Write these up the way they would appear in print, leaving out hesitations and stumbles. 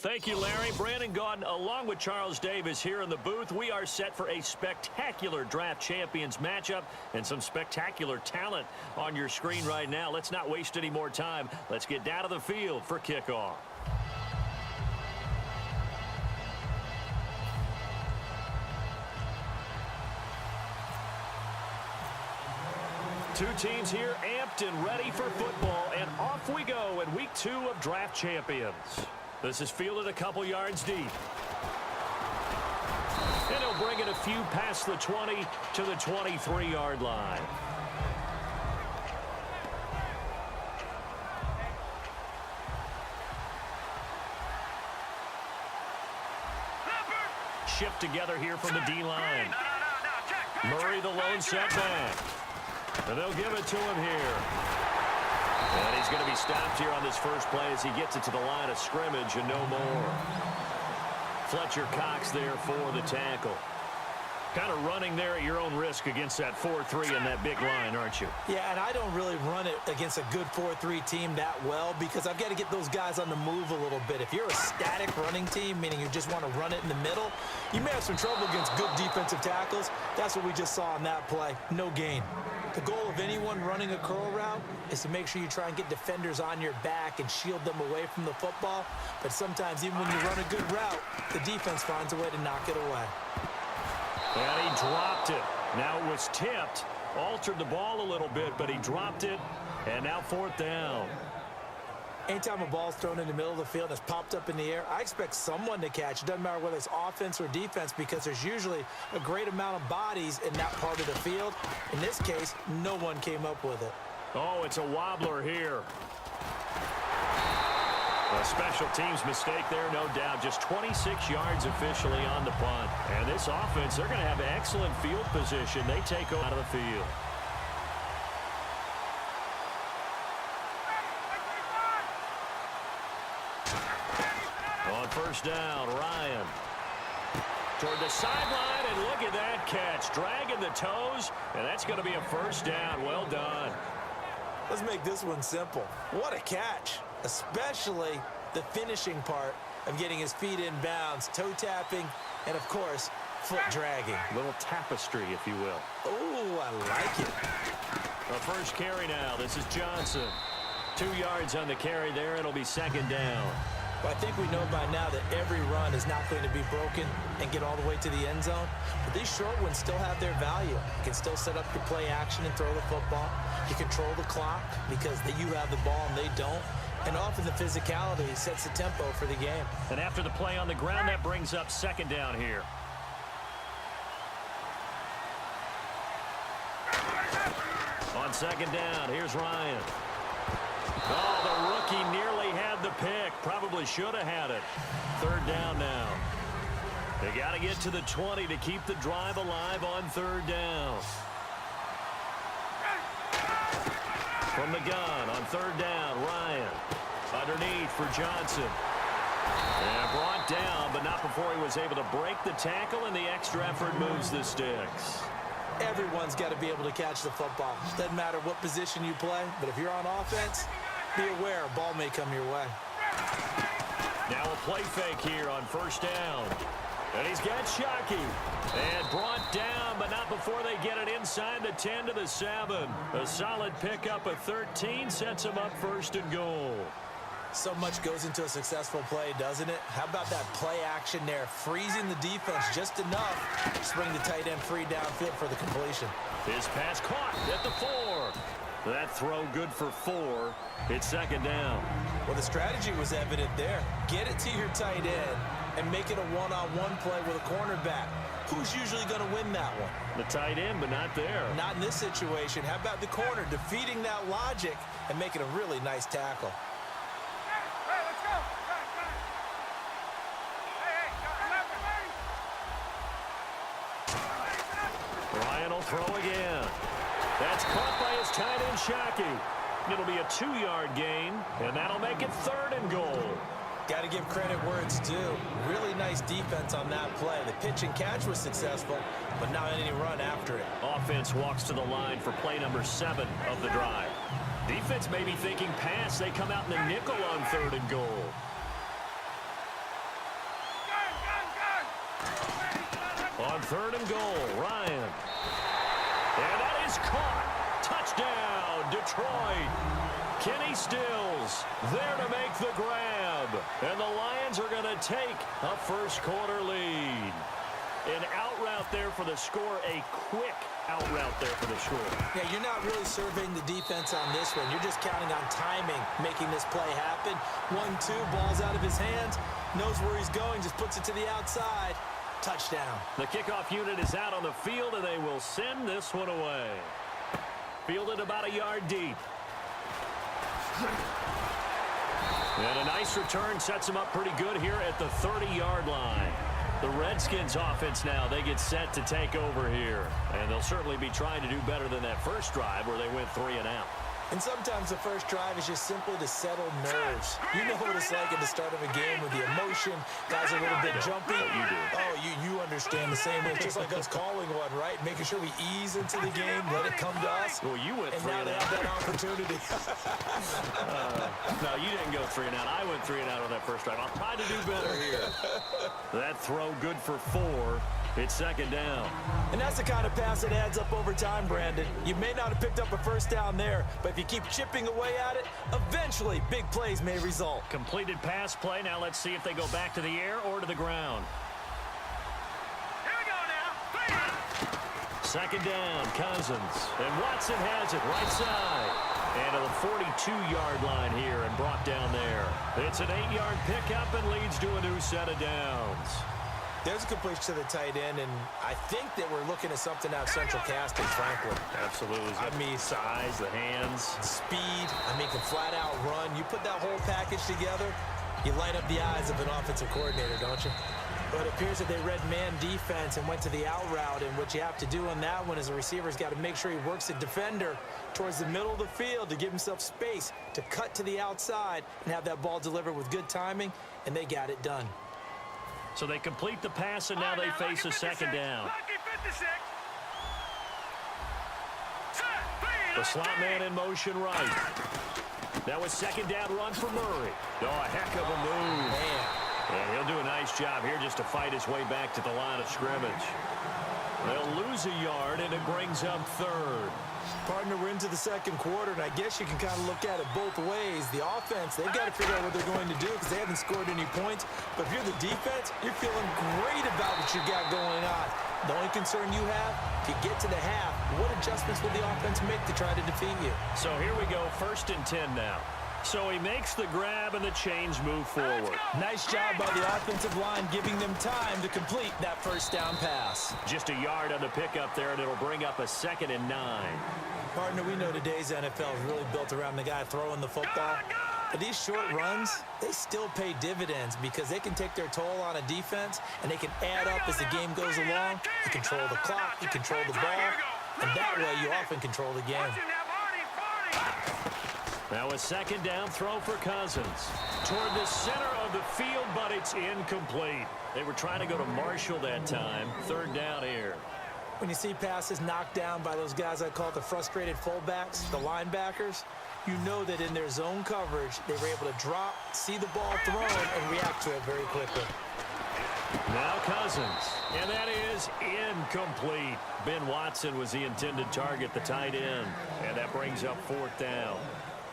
Thank you, Larry. Brandon Gaudin, along with Charles Davis here in the booth. We are set for a spectacular draft champions matchup and some spectacular talent on your screen right now. Let's not waste any more time. Let's get down to the field for kickoff. Two teams here amped and ready for football, and off we go in week 2 of draft champions. This is fielded a couple yards deep. And he'll bring it a few past the 20 to the 23-yard line. Shift together here from the D-line. Murray the lone setback. And they'll give it to him here. And he's going to be stopped here on this first play as he gets it to the line of scrimmage and no more. Fletcher Cox there for the tackle. Kind of running there at your own risk against that 4-3 and that big line, aren't you? Yeah, and I don't really run it against a good 4-3 team that well because I've got to get those guys on the move a little bit. If you're a static running team, meaning you just want to run it in the middle, you may have some trouble against good defensive tackles. That's what we just saw on that play. No gain. The goal of anyone running a curl route is to make sure you try and get defenders on your back and shield them away from the football. But sometimes even when you run a good route, the defense finds a way to knock it away. And he dropped it. Now it was tipped. Altered the ball a little bit, but he dropped it. And now 4th down. Anytime a ball's thrown in the middle of the field that's popped up in the air, I expect someone to catch. It doesn't matter whether it's offense or defense because there's usually a great amount of bodies in that part of the field. In this case, no one came up with it. Oh, it's a wobbler here. A special teams mistake there, no doubt. Just 26 yards officially on the punt. And this offense, they're going to have excellent field position. They take out of the field. On first down, Ryan. Toward the sideline, and look at that catch. Dragging the toes, and that's going to be a first down. Well done. Let's make this one simple. What a catch, especially the finishing part of getting his feet in bounds, toe tapping, and, of course, foot dragging. A little tapestry, if you will. Oh, I like it. A first carry now. This is Johnson. 2 yards on the carry there. It'll be 2nd down. Well, I think we know by now that every run is not going to be broken and get all the way to the end zone. But these short ones still have their value. You can still set up your play action and throw the football. You control the clock because you have the ball and they don't. And often the physicality sets the tempo for the game. And after the play on the ground, that brings up 2nd down here. On 2nd down, here's Ryan. Oh, the rookie nearly had the pick. Probably should have had it. 3rd down now. They got to get to the 20 to keep the drive alive on 3rd down. From the gun on 3rd down, Ryan. Underneath for Johnson. And brought down, but not before he was able to break the tackle, and the extra effort moves the sticks. Everyone's got to be able to catch the football. Doesn't matter what position you play, but if you're on offense, be aware a ball may come your way. Now a play fake here on 1st down. And he's got Shockey. And brought down, but not before they get it inside the 10 to the 7. A solid pickup of 13 sets him up 1st and goal. So much goes into a successful play, doesn't it? How about that play action there? Freezing the defense just enough to bring the tight end free downfield for the completion. His pass caught at the 4. That throw good for 4. It's 2nd down. Well, the strategy was evident there. Get it to your tight end and make it a one-on-one play with a cornerback. Who's usually going to win that one? The tight end, but not there. Not in this situation. How about the corner defeating that logic and making a really nice tackle? Hey, let's go. Ryan will throw again. That's caught by his tight end, Shockey. It'll be a 2-yard gain, and that'll make it 3rd and goal. Got to give credit where it's due. Really nice defense on that play. The pitch and catch was successful, but not any run after it. Offense walks to the line for play number 7 of the drive. Defense may be thinking pass. They come out in the nickel on 3rd and goal. On 3rd and goal, Ryan. And that is caught. Touchdown, Detroit. Kenny Stills there to make the grab. And the Lions are going to take a first-quarter lead. An out route there for the score, a quick out route there for the score. Yeah, you're not really surveying the defense on this one. You're just counting on timing, making this play happen. 1-2, ball's out of his hands, knows where he's going, just puts it to the outside. Touchdown. The kickoff unit is out on the field, and they will send this one away. Fielded about a yard deep. And a nice return sets him up pretty good here at the 30-yard line. The Redskins offense now, they get set to take over here. And they'll certainly be trying to do better than that first drive where they went 3 and out. And sometimes the first drive is just simply to settle nerves. You know what it's like at the start of a game with the emotion. Guys are a little bit jumpy. You do. Oh, you understand the same way. It's just like us calling one, right? Making sure we ease into the game, let it come to us. Well, you went 3 and now and they out. have that opportunity. No, you didn't go 3 and out. I went 3 and out on that first drive. I'll try to do better here. That throw good for 4. It's 2nd down. And that's the kind of pass that adds up over time, Brandon. You may not have picked up a first down there, but if you keep chipping away at it, eventually big plays may result. Completed pass play. Now let's see if they go back to the air or to the ground. Here we go now. 2nd down, Cousins. And Watson has it right side. And to the 42-yard line here and brought down there. It's an 8-yard pickup and leads to a new set of downs. There's a completion to the tight end, and I think that we're looking at something out central casting, frankly. Absolutely. I mean, size, the hands. Speed, I mean, can flat-out run. You put that whole package together, you light up the eyes of an offensive coordinator, don't you? But it appears that they read man defense and went to the out route, and what you have to do on that one is the receiver's got to make sure he works the defender towards the middle of the field to give himself space to cut to the outside and have that ball delivered with good timing, and they got it done. So they complete the pass, and now they face a 2nd down. The slot man in motion right. That was 2nd down run for Murray. Oh, a heck of a move. Man. And he'll do a nice job here just to fight his way back to the line of scrimmage. They'll lose a yard, and it brings up 3rd. Partner, we're into the 2nd quarter, and I guess you can kind of look at it both ways. The offense, they've got to figure out what they're going to do because they haven't scored any points. But if you're the defense, you're feeling great about what you got going on. The only concern you have, if you get to the half, what adjustments will the offense make to try to defeat you? So here we go, 1st and 10 now. So he makes the grab, and the chains move forward. Nice job by the offensive line giving them time to complete that first down pass. Just a yard on the pickup there, and it'll bring up a 2nd and 9. Partner, we know today's NFL is really built around the guy throwing the football. But these short runs, they still pay dividends because they can take their toll on a defense, and they can add up as the game goes along. You control the clock, you control the ball, and that way you often control the game. Now a 2nd down throw for Cousins. Toward the center of the field, but it's incomplete. They were trying to go to Marshall that time. 3rd down here. When you see passes knocked down by those guys I call the frustrated fullbacks, the linebackers, you know that in their zone coverage, they were able to drop, see the ball thrown, and react to it very quickly. Now Cousins, and that is incomplete. Ben Watson was the intended target, the tight end, and that brings up 4th down.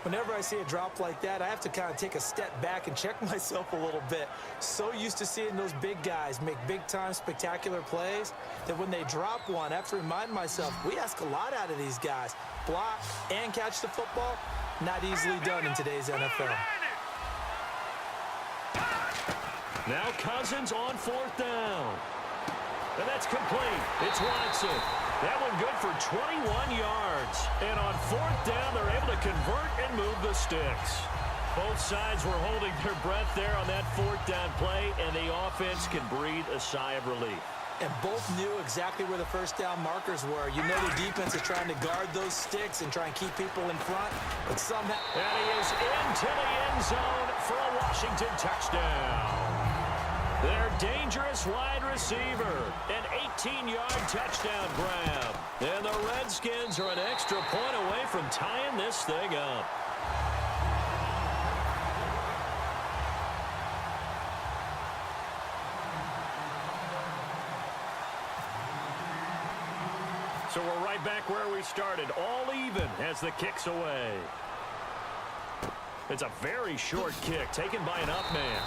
Whenever I see a drop like that, I have to kind of take a step back and check myself a little bit. So used to seeing those big guys make big-time spectacular plays that when they drop one, I have to remind myself, we ask a lot out of these guys. Block and catch the football, not easily done in today's NFL. Now Cousins on 4th down. And that's complete. It's Watson. That one good for 21 yards. And on 4th down, they're able to convert and move the sticks. Both sides were holding their breath there on that 4th down play, and the offense can breathe a sigh of relief. And both knew exactly where the first down markers were. You know the defense is trying to guard those sticks and try and keep people in front, but somehow... And he is into the end zone for a Washington touchdown. Their dangerous wide receiver, an 18-yard touchdown grab. And the Redskins are an extra point away from tying this thing up. So we're right back where we started, all even as the kick's away. It's a very short kick taken by an up man.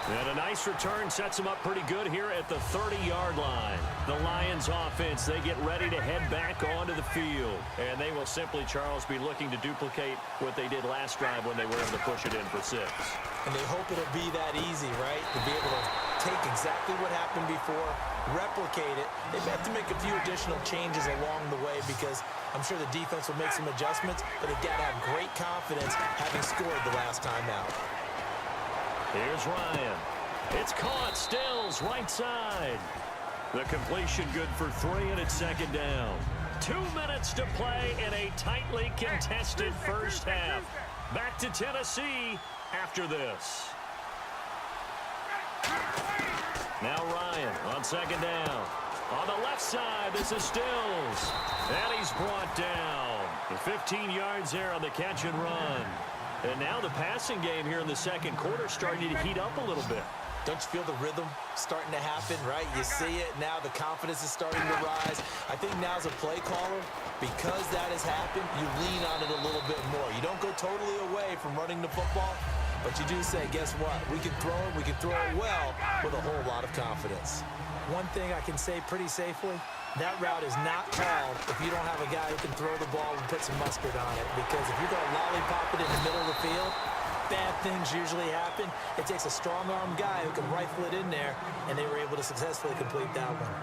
And a nice return sets him up pretty good here at the 30-yard line. The Lions offense, they get ready to head back onto the field. And they will simply, Charles, be looking to duplicate what they did last drive when they were able to push it in for 6. And they hope it'll be that easy, right? To be able to take exactly what happened before, replicate it. They may have to make a few additional changes along the way because I'm sure the defense will make some adjustments, but they've got to have great confidence having scored the last time out. Here's Ryan. It's caught. Stills, right side. The completion good for 3, and it's second down. 2 minutes to play in a tightly contested first half. Back to Tennessee after this. Now Ryan on second down. On the left side, this is Stills. And he's brought down. 15 yards there on the catch and run. And now the passing game here in the second quarter starting to heat up a little bit. Don't you feel the rhythm starting to happen, right? You see it now. The confidence is starting to rise. I think now as a play caller, because that has happened, you lean on it a little bit more. You don't go totally away from running the football, but you do say, guess what? We can throw it. We can throw it well with a whole lot of confidence. One thing I can say pretty safely, that route is not called if you don't have a guy who can throw the ball and put some mustard on it. Because if you're going to lollipop it in the middle of the field, bad things usually happen. It takes a strong-arm guy who can rifle it in there, and they were able to successfully complete that one.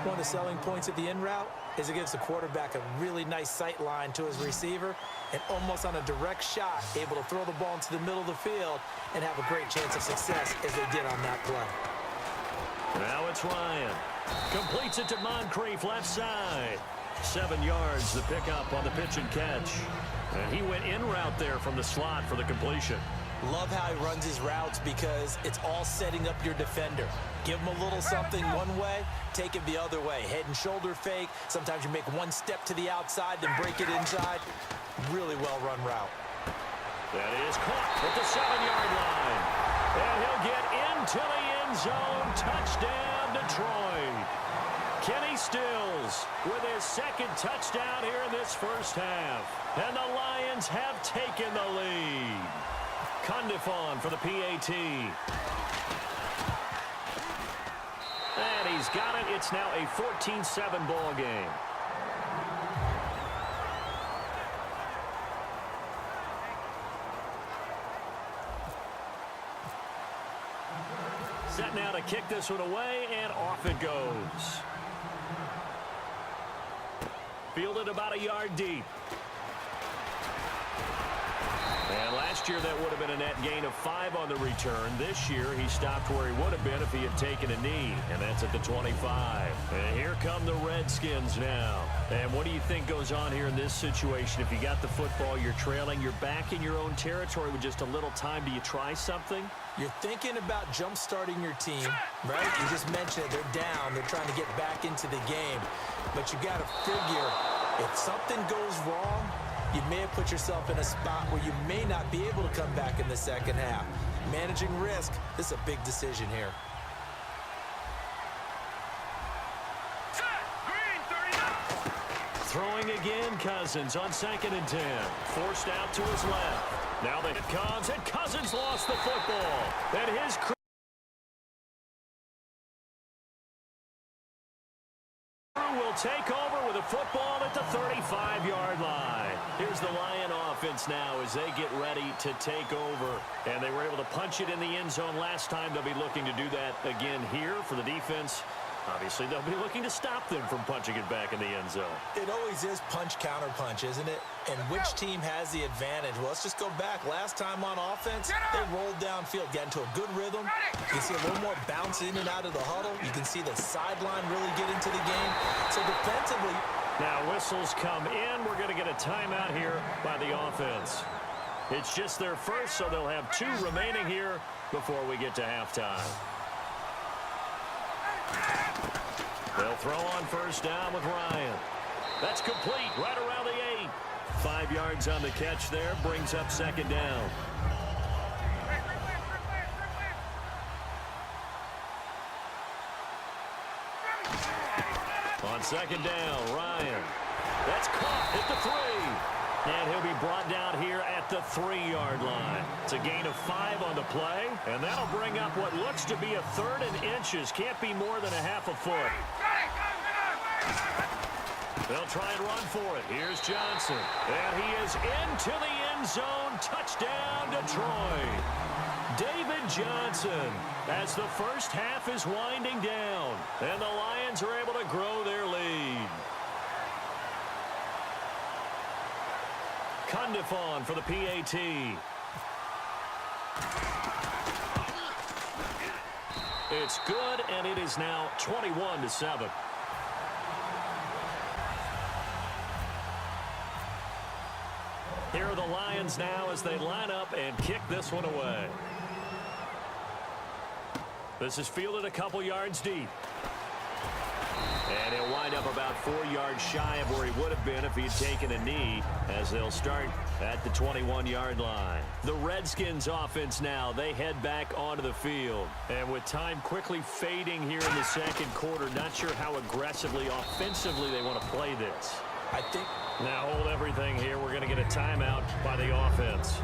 One of the selling points of the in route is it gives the quarterback a really nice sight line to his receiver, and almost on a direct shot, able to throw the ball into the middle of the field and have a great chance of success as they did on that play. Now it's Ryan. Completes it to Moncrief, left side. 7 yards, the pickup on the pitch and catch. And he went in route there from the slot for the completion. Love how he runs his routes because it's all setting up your defender. Give him a little something one way, take it the other way. Head and shoulder fake. Sometimes you make one step to the outside, then break it inside. Really well-run route. That is caught at the 7-yard line. And he'll get into the end zone. Touchdown, Detroit. Kenny Stills with his second touchdown here in this first half. And the Lions have taken the lead. Condifon for the PAT. And he's got it. It's now a 14-7 ball game. Set now to kick this one away, and off it goes. Fielded about a yard deep. And last year that would have been a net gain of 5 on the return. This year he stopped where he would have been if he had taken a knee, and that's at the 25. And here come the Redskins now. And what do you think goes on here in this situation? If you got the football, you're trailing, you're back in your own territory with just a little time. Do you try something? You're thinking about jump-starting your team, right? You just mentioned it. They're down. They're trying to get back into the game. But you got to figure if something goes wrong, you may have put yourself in a spot where you may not be able to come back in the second half. Managing risk, this is a big decision here. Throwing again, Cousins on 2nd and 10. Forced out to his left. Now the hit comes, and Cousins lost the football. And his crew will take over with a football at the 35-yard line. Here's the Lion offense now as they get ready to take over. And they were able to punch it in the end zone last time. They'll be looking to do that again here for the defense. Obviously, they'll be looking to stop them from punching it back in the end zone. It always is punch-counter-punch, isn't it? And which team has the advantage? Well, let's just go back. Last time on offense, they rolled downfield, got into a good rhythm. You can see a little more bounce in and out of the huddle. You can see the sideline really get into the game. So defensively... Now whistles come in. We're going to get a timeout here by the offense. It's just their first, so they'll have 2 remaining here before we get to halftime. They'll throw on first down with Ryan. That's complete right around the 8. 5 yards on the catch there, brings up second down. On second down, Ryan. That's caught at the 3. And he'll be brought down here at the 3-yard line. It's a gain of 5 on the play, and that'll bring up what looks to be a 3rd and inches. Can't be more than a half a foot. They'll try and run for it. Here's Johnson. And he is into the end zone. Touchdown, Detroit. David Johnson, as the first half is winding down, and the Lions are able to grow their lead. Cundifon for the PAT. It's good, and it is now 21-7. Here are the Lions now as they line up and kick this one away. This is fielded a couple yards deep. And he'll wind up about 4 yards shy of where he would have been if he'd taken a knee, as they'll start at the 21-yard line. The Redskins offense now, they head back onto the field. And with time quickly fading here in the second quarter, not sure how aggressively, offensively they want to play this. I think... Now hold everything here. We're going to get a timeout by the offense.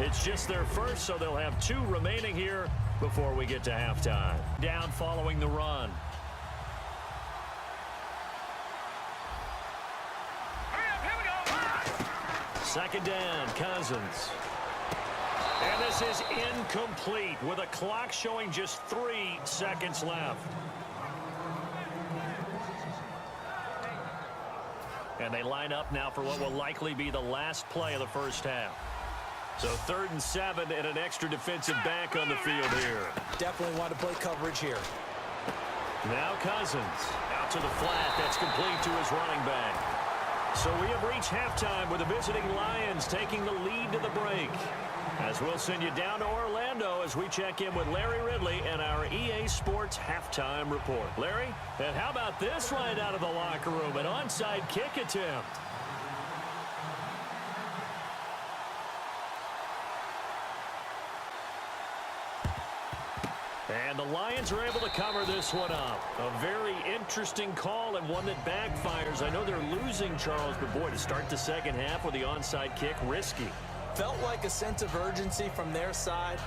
It's just their first, so they'll have 2 remaining here before we get to halftime. Down following the run. Second down, Cousins. And this is incomplete with a clock showing just 3 seconds left. And they line up now for what will likely be the last play of the first half. So 3rd and 7 and an extra defensive back on the field here. Definitely want to play coverage here. Now Cousins out to the flat. That's complete to his running back. So we have reached halftime with the visiting Lions taking the lead to the break. As we'll send you down to Orlando as we check in with Larry Ridley and our EA Sports halftime report. Larry, and how about this right out of the locker room? An onside kick attempt. And the Lions are able to cover this one up. A very interesting call and one that backfires. I know they're losing, Charles, but boy, to start the second half with the onside kick, risky. Felt like a sense of urgency from their side,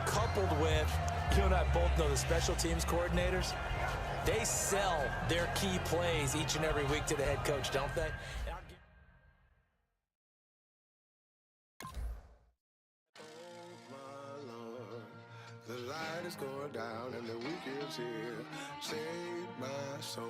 coupled with, you and I both know the special teams coordinators, they sell their key plays each and every week to the head coach, don't they? The light is going down and the weekend's here. Save my soul.